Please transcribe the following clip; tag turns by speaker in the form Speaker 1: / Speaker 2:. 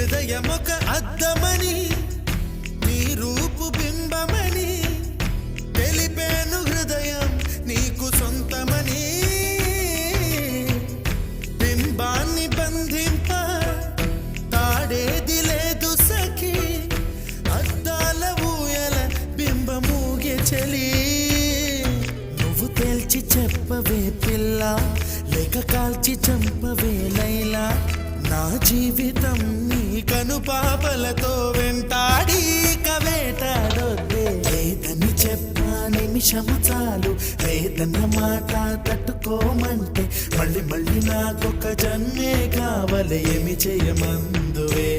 Speaker 1: హృదయమొక అద్దమని నీ రూపు బింబమని తెలిపేను హృదయం నీకు సొంతమని బింబాన్ని బంధింప తాడేది లేదు సఖి అద్దాల ఊయల బింబమూగే చలి నువ్వు తేల్చి చెప్పవే పిల్ల లేక కాల్చి చంపవే లైలా నా జీవితం నీ కనుపాపలతో వెంటాడి కవేటాడొద్దే లేదని చెప్పా నిమిషము చాలు లేదన్న మాట తట్టుకోమంటే మళ్ళీ మళ్ళీ నాకొక జన్మే కావాలి ఏమి చేయమందువే